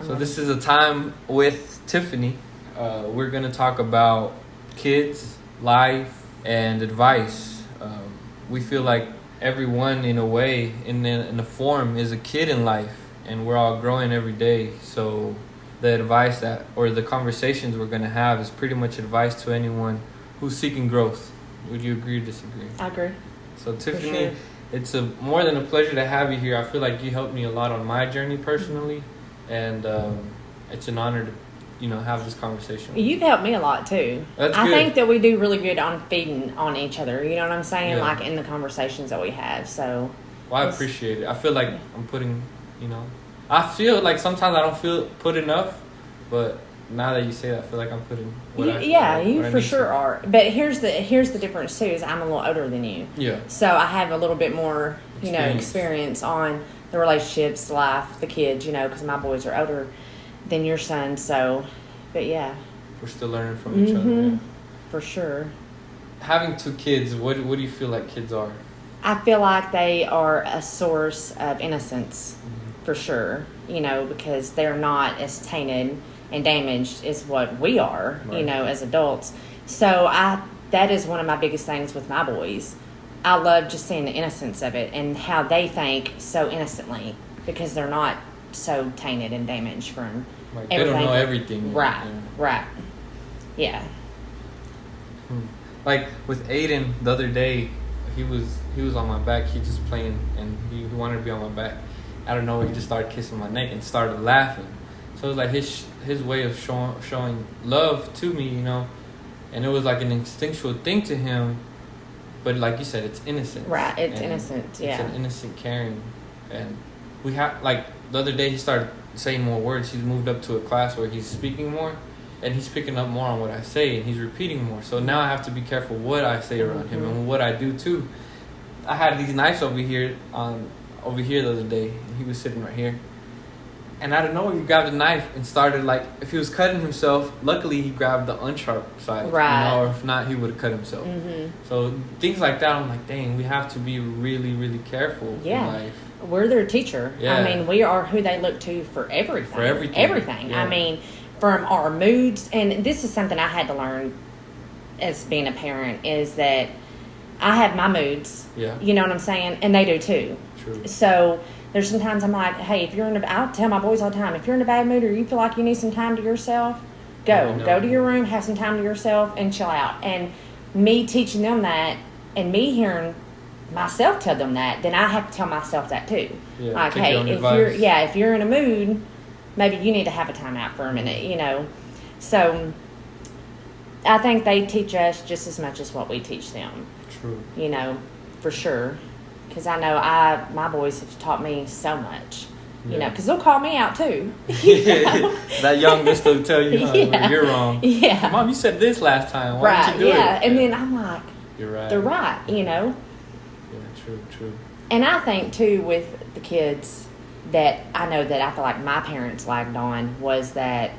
So this is a time with Tiffany. We're going to talk about kids, life, and advice. We feel like everyone, in a way, in a form, is a kid in life, and we're all growing every day. So the advice or the conversations we're going to have is pretty much advice to anyone who's seeking growth. Would you agree or disagree? I agree. So Tiffany, sure. It's more than a pleasure to have you here. I feel like you helped me a lot on my journey personally, and it's an honor to, have this conversation. You've helped me a lot too. That's I good. think that we do really good on feeding on each other. You know what I'm saying? Yeah. Like in the conversations that we have. So. Well, I appreciate it. I feel like I'm putting, I feel like sometimes I don't feel put enough, but now that you say that, I feel like I'm putting what you I for need sure to. are. But here's the difference too, is I'm a little older than you. Yeah. So I have a little bit more, experience on the relationships, life, the kids, because my boys are older than your son. So, but yeah. We're still learning from each other. Yeah. For sure. Having two kids, what do you feel like kids are? I feel like they are a source of innocence, for sure, because they're not as tainted and damaged as what we are, right. As adults. So that is one of my biggest things with my boys. I love just seeing the innocence of it and how they think so innocently, because they're not so tainted and damaged from Like everything. they don't know everything. Right, right. Yeah. Like with Aiden the other day, he was on my back. He just playing and he wanted to be on my back. I don't know. He just started kissing my neck and started laughing. So it was like his way of showing love to me, and it was like an instinctual thing to him. But like you said, it's innocent. Right, it's innocent. Yeah, it's an innocent caring, and we have like the other day he started saying more words. He's moved up to a class where he's speaking more. And he's picking up more on what I say, and he's repeating more. So now I have to be careful what I say around him and what I do too. I had these knives over here the other day, and he was sitting right here. And out of nowhere, he grabbed a knife and started if he was cutting himself. Luckily, he grabbed the unsharp side, right? Or if not, he would have cut himself. Mm-hmm. So things like that, I'm like, dang, we have to be really, really careful in life. We're their teacher. Yeah. I mean, we are who they look to for everything. For everything. Everything. Yeah. I mean, from our moods, and this is something I had to learn as being a parent, is that I have my moods. Yeah. You know what I'm saying? And they do too. True. So there's sometimes I'm like, hey, if you're I'll tell my boys all the time, if you're in a bad mood or you feel like you need some time to yourself, go to your room, have some time to yourself, and chill out. And me teaching them that, and me hearing myself tell them that, then I have to tell myself that too. Yeah, like, hey, if you're in a mood, maybe you need to have a time out for a minute, So I think they teach us just as much as what we teach them. True. For sure. Because I know my boys have taught me so much. Yeah. Because they'll call me out too. That youngest will tell you, you're wrong. Yeah. Mom, you said this last time. Why didn't you do it? And then I'm like, you're right. They're right, Yeah, true. And I think too with the kids that I know that I feel like my parents lagged on was that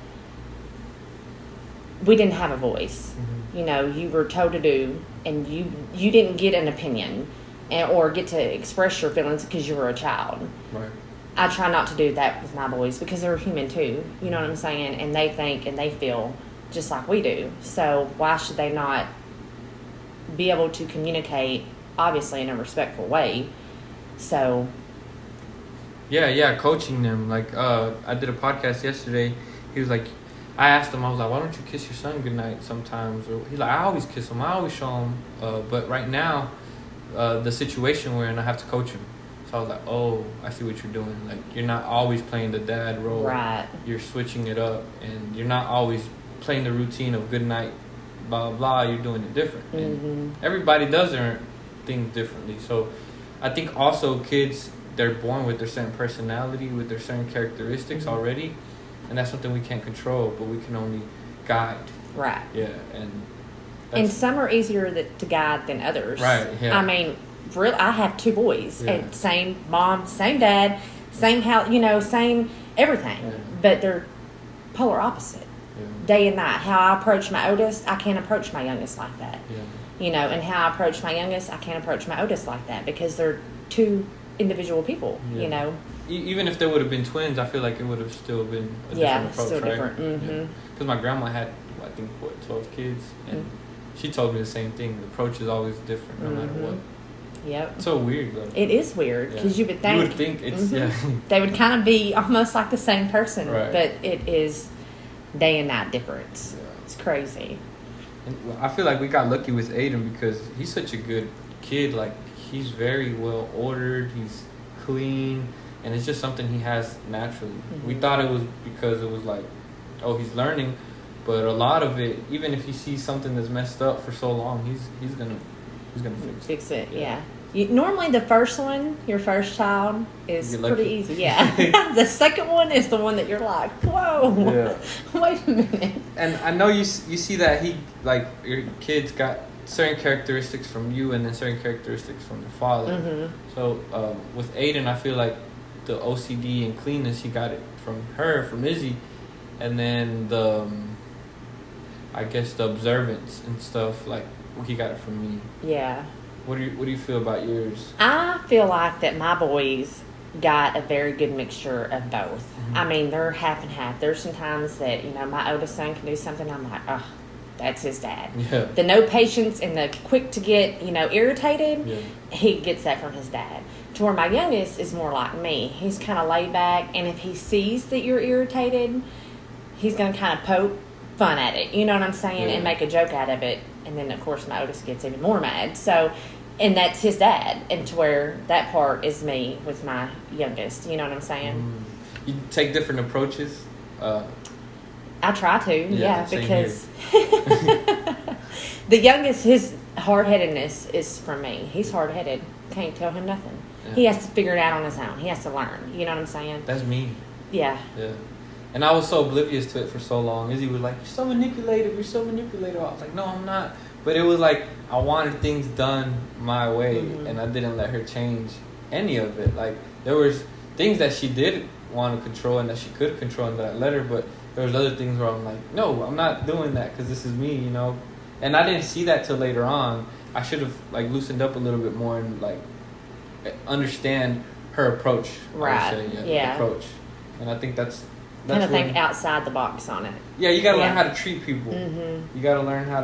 we didn't have a voice. Mm-hmm. You were told to do, and you didn't get an opinion or get to express your feelings because you were a child. Right. I try not to do that with my boys because they're human too. You know what I'm saying? And they think and they feel just like we do. So why should they not be able to communicate, obviously in a respectful way? So Yeah, coaching them. I did a podcast yesterday. He was like, I asked him, I was like, why don't you kiss your son goodnight sometimes? Or he's like, I always kiss him. I always show him. But right now, the situation we're in, I have to coach him. So I was like, oh, I see what you're doing. You're not always playing the dad role. Right. You're switching it up. And you're not always playing the routine of good night, blah, blah, blah. You're doing it different. Mm-hmm. And everybody does their things differently. So I think also kids, they're born with their certain personality, with their certain characteristics already. And that's something we can't control, but we can only guide. Right. Yeah. And some are easier to guide than others. Right, yeah. I mean, I have two boys. Yeah. And same mom, same dad, same house, same everything. Yeah. But they're polar opposite. Yeah. Day and night. How I approach my oldest, I can't approach my youngest like that. Yeah. And how I approach my youngest, I can't approach my oldest like that because they're two individual people, you know. Even if there would have been twins, I feel like it would have still been a different approach, still right? different. Mm-hmm. Because my grandma had, I think, 12 kids, and she told me the same thing. The approach is always different, no matter what. Yep. It's so weird, though. It is weird, because you would think it's, they would kind of be almost like the same person, right. But it is day and night difference. Yeah. It's crazy. And I feel like we got lucky with Aiden because he's such a good kid. Like, he's very well ordered, he's clean, and it's just something he has naturally. We thought it was because it was like, oh, he's learning, but a lot of it, even if he sees something that's messed up for so long, he's gonna fix it. Yeah. Normally the first one, your first child, is pretty easy. Yeah. The second one is the one that you're like, whoa, wait a minute. And I know you see that he, like, your kids got certain characteristics from you and then certain characteristics from the father. So with Aiden, I feel like the OCD and cleanness, he got it from her, from Izzy, and then I guess the observance and stuff, like, he got it from me. Yeah. What do you feel about yours? I feel like that my boys got a very good mixture of both. I mean, they're half and half. There's some times that, my oldest son can do something, I'm like, oh, that's his dad. Yeah. The no patience and the quick to get, irritated, he gets that from his dad. To where my youngest is more like me. He's kind of laid back, and if he sees that you're irritated, he's going to kind of poke fun at it, you know what I'm saying, and make a joke out of it. And then, of course, my oldest gets even more mad. So, and that's his dad, and to where that part is me with my youngest, you know what I'm saying? You take different approaches? I try to, because the youngest, his hard-headedness is from me. He's hard-headed. Can't tell him nothing. Yeah. He has to figure it out on his own. He has to learn. You know what I'm saying? That's me. Yeah. Yeah. And I was so oblivious to it for so long. Izzy was like, you're so manipulative. I was like, no, I'm not. But it was like I wanted things done my way, and I didn't let her change any of it. Like, there was things that she did want to control and that she could control and that I let her, but there was other things where I'm like, no, I'm not doing that because this is me, And I didn't see that till later on. I should have, like, loosened up a little bit more and, like, understand her approach. Right. I would say, approach. And I think that's kind of think outside the box on it. Yeah, you got to learn how to treat people. You got to learn how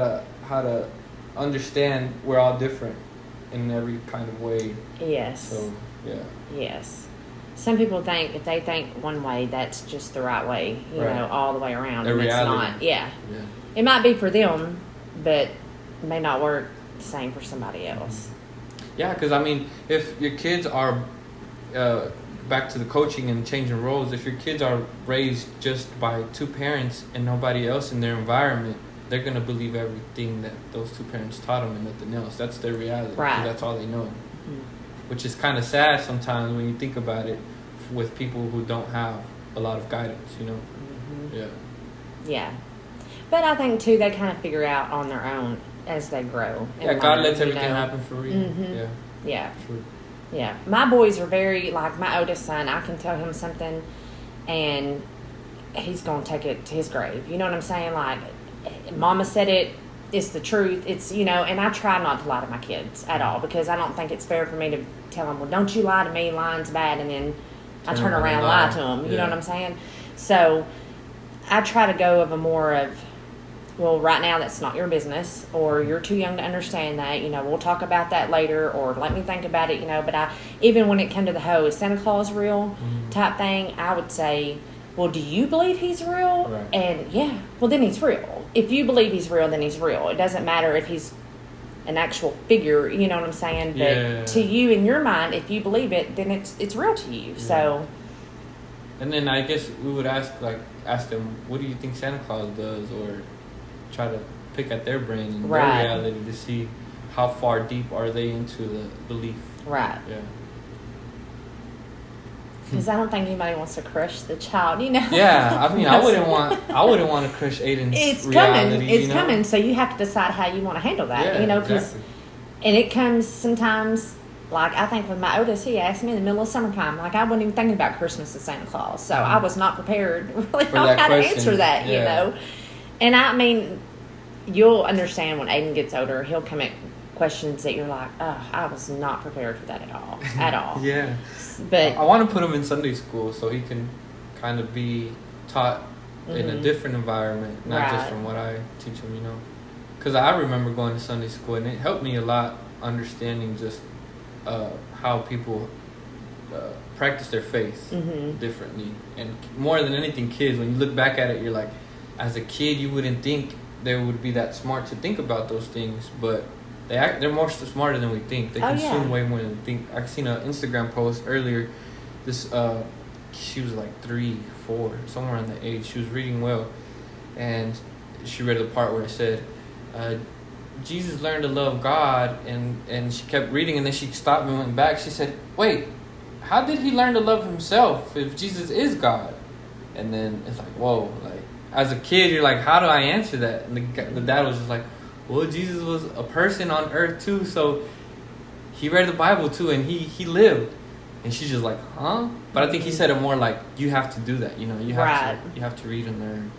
to understand we're all different in every kind of way. Yes. So, yeah. Yes. Some people think if they think one way, that's just the right way, you know, all the way around. Their reality. It's not. Yeah. It might be for them, but it may not work the same for somebody else. Yeah, because, I mean, if your kids are... back to the coaching and changing roles, if your kids are raised just by two parents and nobody else in their environment, they're going to believe everything that those two parents taught them and nothing else. That's their reality. Right. That's all they know. Which is kind of sad sometimes when you think about it with people who don't have a lot of guidance, Yeah. Yeah. But I think, too, they kind of figure out on their own as they grow. Yeah, God lets everything happen for a reason. Yeah. Yeah. True. Yeah, my boys are very, like, my oldest son, I can tell him something, and he's going to take it to his grave. You know what I'm saying? Like, Mama said it, it's the truth. It's, and I try not to lie to my kids at all, because I don't think it's fair for me to tell them, well, don't you lie to me, lying's bad, and then I turn around and lie to them. You know what I'm saying? So I try to go of a more of, well, right now that's not your business, or you're too young to understand that, we'll talk about that later, or let me think about it, but even when it came to the whole, is Santa Claus real type thing, I would say, well, do you believe he's real? Right. And yeah, well, then he's real. If you believe he's real, then he's real. It doesn't matter if he's an actual figure, you know what I'm saying? But to you, in your mind, if you believe it, then it's real to you. So. And then I guess we would ask them, what do you think Santa Claus does, or try to pick at their brain and their reality to see how far deep are they into the belief. Right. Yeah. Because I don't think anybody wants to crush the child, Yeah, I mean, I wouldn't want to crush Aiden's reality. It's coming, so you have to decide how you want to handle that, because, and it comes sometimes, like, I think with my oldest, he asked me in the middle of summertime, like, I wasn't even thinking about Christmas and Santa Claus, so I was not prepared really on how to answer that, And I mean, you'll understand when Aiden gets older, he'll come at questions that you're like, oh, I was not prepared for that at all. At all. Yeah. But I want to put him in Sunday school so he can kind of be taught in a different environment, not just from what I teach him, you know. Because I remember going to Sunday school, and it helped me a lot understanding just how people practice their faith differently. And more than anything, kids, when you look back at it, you're like, as a kid, you wouldn't think they would be that smart to think about those things, but they're more smarter than we think. They consume way more than we think. I've seen an Instagram post earlier. This she was like 3, 4, somewhere in the age. She was reading well, and she read the part where it said, Jesus learned to love God, and she kept reading, and then she stopped and went back. She said, wait, how did he learn to love himself if Jesus is God? And then it's like, whoa, like, as a kid, you're like, how do I answer that? And the dad was just like, well, Jesus was a person on earth too, so he read the Bible too, and he lived. And she's just like, huh? But I think he said it more like, you have to do that, you know, you have to read and learn.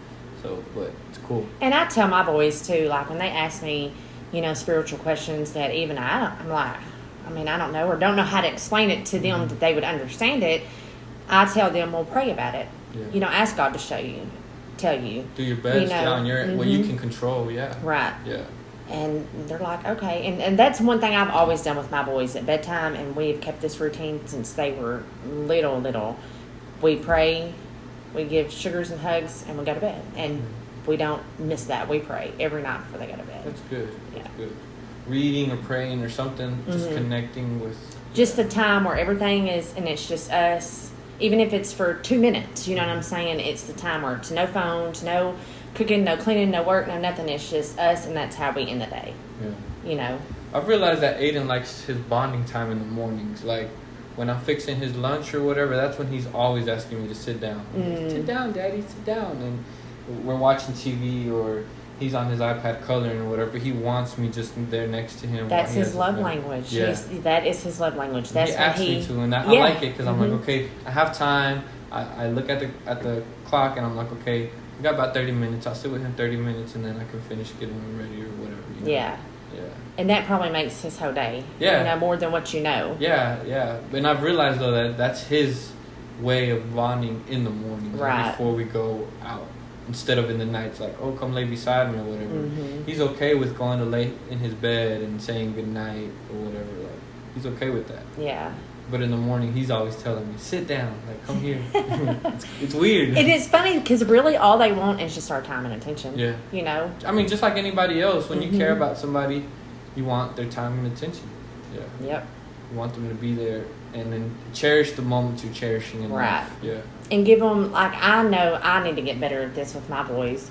So, but it's cool. And I tell my boys too, like when they ask me, you know, spiritual questions that even I'm like, I mean, I don't know or don't know how to explain it to them that they would understand it. I tell them, well, pray about it. Yeah. You know, ask God to show you. Tell you, do your best, you know, on your what you can control, right. And they're like, okay, and that's one thing I've always done with my boys at bedtime, and we've kept this routine since they were little. We pray, we give sugars and hugs, and we go to bed, and we don't miss that. We pray every night before they go to bed. That's good. That's good. Reading or praying or something, just connecting with just the time where everything is, and it's just us. Even if it's for 2 minutes, you know what I'm saying? It's the time where it's no phones, no cooking, no cleaning, no work, no nothing. It's just us, and that's how we end the day. Yeah. You know? I've realized that Aiden likes his bonding time in the mornings. Like, when I'm fixing his lunch or whatever, that's when he's always asking me to sit down. Sit down, Daddy, sit down. And we're watching TV, or he's on his iPad coloring or whatever. He wants me just there next to him. That's his love language. Yeah. That is his love language. That's he asked me to, and I like it because I'm like, okay, I have time. I look at the clock, and I'm like, okay, we got about 30 minutes. I'll sit with him 30 minutes, and then I can finish getting him ready or whatever. You know? Yeah. And that probably makes his whole day. Yeah. You know, more than what you know. Yeah. And I've realized, though, that that's his way of bonding in the morning. Right. Before we go out. Instead of in the nights, like, oh, come lay beside me or whatever. He's okay with going to lay in his bed and saying good night or whatever. Like, he's okay with that. Yeah. But in the morning, he's always telling me, sit down, like, come here. it's weird. And it's funny because really all they want is just our time and attention. Yeah. You know? I mean, just like anybody else, when you care about somebody, you want their time and attention. Yeah. Yep. You want them to be there and then cherish the moments you're cherishing in life. Yeah. And give them, like, I know I need to get better at this with my boys.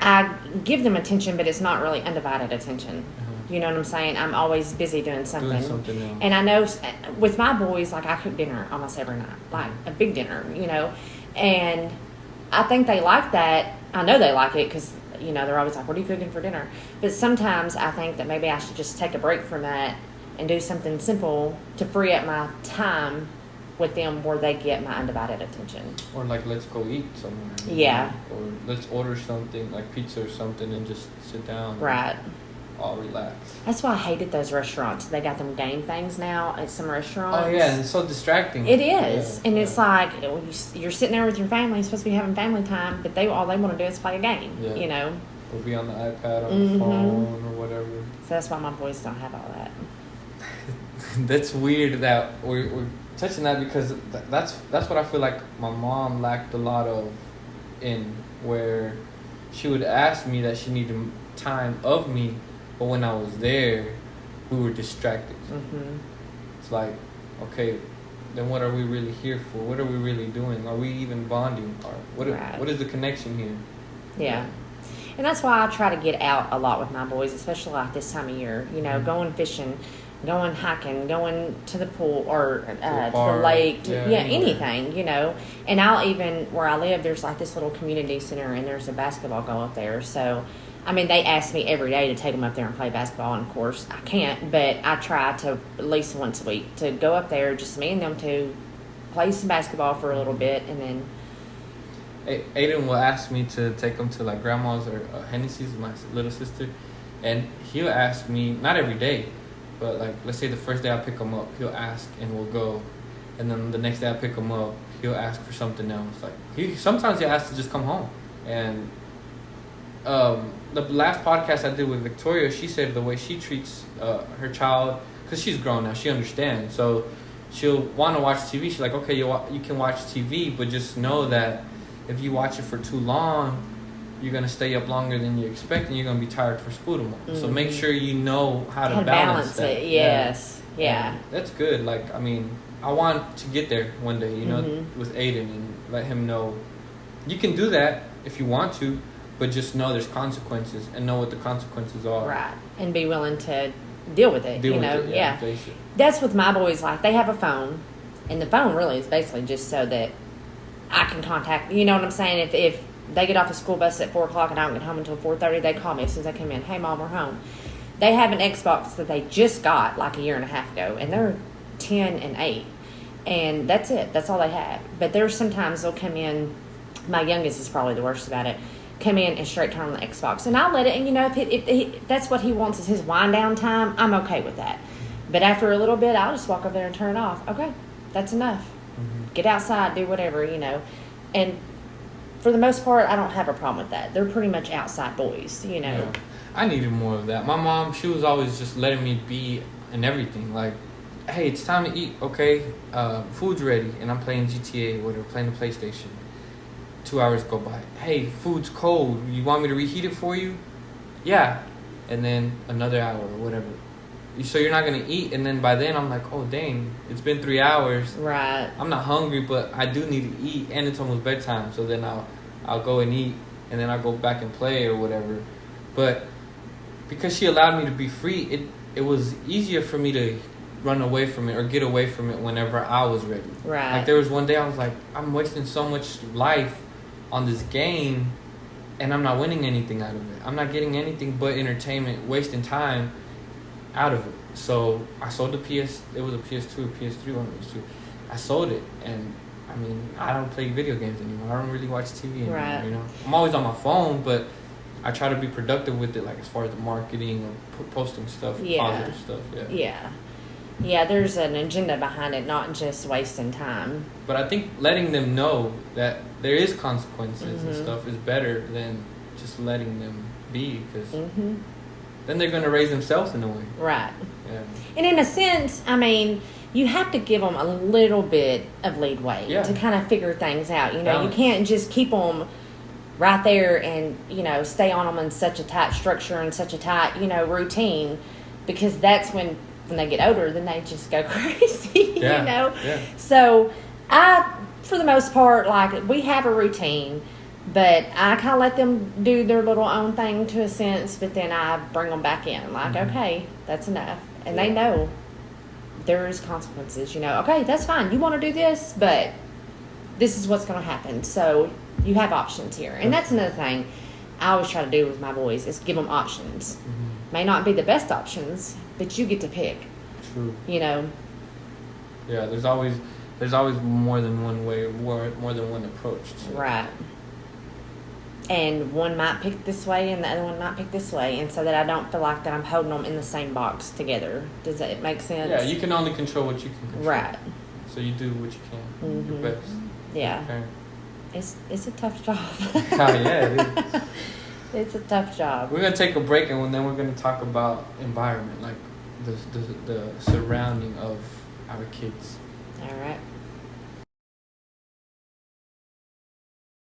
I give them attention, but it's not really undivided attention. You know what I'm saying? I'm always busy doing something. Else. And I know with my boys, like, I cook dinner almost every night, like a big dinner, you know. And I think they like that. I know they like it because, you know, they're always like, what are you cooking for dinner? But sometimes I think that maybe I should just take a break from that and do something simple to free up my time with them where they get my undivided attention. Or like, let's go eat somewhere. Yeah. Or let's order something like pizza or something and just sit down. Right. All relax. That's why I hated those restaurants. They got them game things now at some restaurants. Oh yeah, and it's so distracting. It is, and it's like you're sitting there with your family, you're supposed to be having family time, but all they want to do is play a game. Yeah. You know. Or be on the iPad, on the phone, or whatever. So that's why my boys don't have all that. That's weird that we're touching that because that's what I feel like my mom lacked a lot of, in where she would ask me that she needed time of me. But when I was there, we were distracted. It's like, okay, then what are we really here for? What are we really doing? Are we even bonding? Or what is the connection here? Yeah. And that's why I try to get out a lot with my boys, especially like this time of year. You know, going fishing, going hiking, going to the pool or to the lake, anything, you know. And I'll even, where I live, there's like this little community center and there's a basketball goal up there. So, I mean, they ask me every day to take them up there and play basketball, and of course I can't, but I try to at least once a week to go up there, just me and them to play some basketball for a little bit, and then Aiden will ask me to take him to like grandma's or Hennessy's, my little sister, And he'll ask me, not every day, but like, let's say the first day I pick him up, he'll ask and we'll go. And then the next day I pick him up, he'll ask for something else. Like sometimes he'll ask to just come home. And the last podcast I did with Victoria, she said the way she treats her child, because she's grown now, she understands. So she'll want to watch TV. She's like, okay, you can watch TV, but just know that if you watch it for too long, you're going to stay up longer than you expect, and you're going to be tired for school tomorrow. Mm-hmm. So make sure you know how to balance that. It. Yes. Yeah. That's good. Like, I mean, I want to get there one day, you know, with Aiden, and let him know you can do that if you want to, but just know there's consequences and know what the consequences are. Right. And be willing to deal with it, Yeah. Face it. That's with my boys. Like, they have a phone, and the phone really is basically just so that I can contact, you know what I'm saying? If they get off the school bus at 4 o'clock and I don't get home until 4:30, they call me as soon as I come in. Hey, Mom, we're home. They have an Xbox that they just got like a year and a half ago, and they're 10 and 8. And that's it. That's all they have. But there's sometimes they'll come in. My youngest is probably the worst about it. Come in and straight turn on the Xbox. And I'll let it. And, you know, if that's what he wants is his wind down time, I'm okay with that. But after a little bit, I'll just walk over there and turn it off. Okay, that's enough. Mm-hmm. Get outside, do whatever, you know. And for the most part, I don't have a problem with that. They're pretty much outside boys, you know. Yeah. I needed more of that. My mom, she was always just letting me be in everything. Like, hey, it's time to eat. Okay, food's ready. And I'm playing GTA, whatever, playing the PlayStation. 2 hours go by. Hey, food's cold. You want me to reheat it for you? Yeah. And then another hour or whatever. So you're not going to eat. And then by then I'm like, oh, dang, it's been 3 hours. Right. I'm not hungry, but I do need to eat. And it's almost bedtime. So then I'll go and eat. And then I'll go back and play or whatever. But because she allowed me to be free, it was easier for me to run away from it or get away from it whenever I was ready. Right. Like, there was one day I was like, I'm wasting so much life on this game, and I'm not winning anything out of it. I'm not getting anything but entertainment, wasting time out of it. So I sold the PS. It was a PS2 or PS3, one of those two. I sold it, and I mean, I don't play video games anymore. I don't really watch TV anymore. Right. You know, I'm always on my phone, but I try to be productive with it, like as far as the marketing or posting stuff, positive stuff. Yeah, there's an agenda behind it, not just wasting time. But I think letting them know that there is consequences and stuff is better than just letting them be, because then they're going to raise themselves in a way. Right. Yeah. And in a sense, I mean, you have to give them a little bit of leeway to kind of figure things out. You know, Balance. You can't just keep them right there and, you know, stay on them in such a tight structure and such a tight, you know, routine, because that's when they get older, then they just go crazy, you know? Yeah. So for the most part, like, we have a routine, but I kind of let them do their little own thing to a sense, but then I bring them back in. Like, okay, that's enough. And they know there is consequences, you know. Okay, that's fine. You want to do this, but this is what's going to happen. So you have options here. And that's another thing I always try to do with my boys is give them options. May not be the best options, but you get to pick. True. You know. Yeah, there's always more than one way, or more than one approach. Right. And one might pick this way and the other one might pick this way, and so that I don't feel like that I'm holding them in the same box together. Does that make sense? Yeah, you can only control what you can control. Right. So you do what you can. Your best. Yeah. It's a tough job. Yeah, it is. It's a tough job. We're gonna take a break, and then we're gonna talk about environment, like the surrounding of our kids. All right.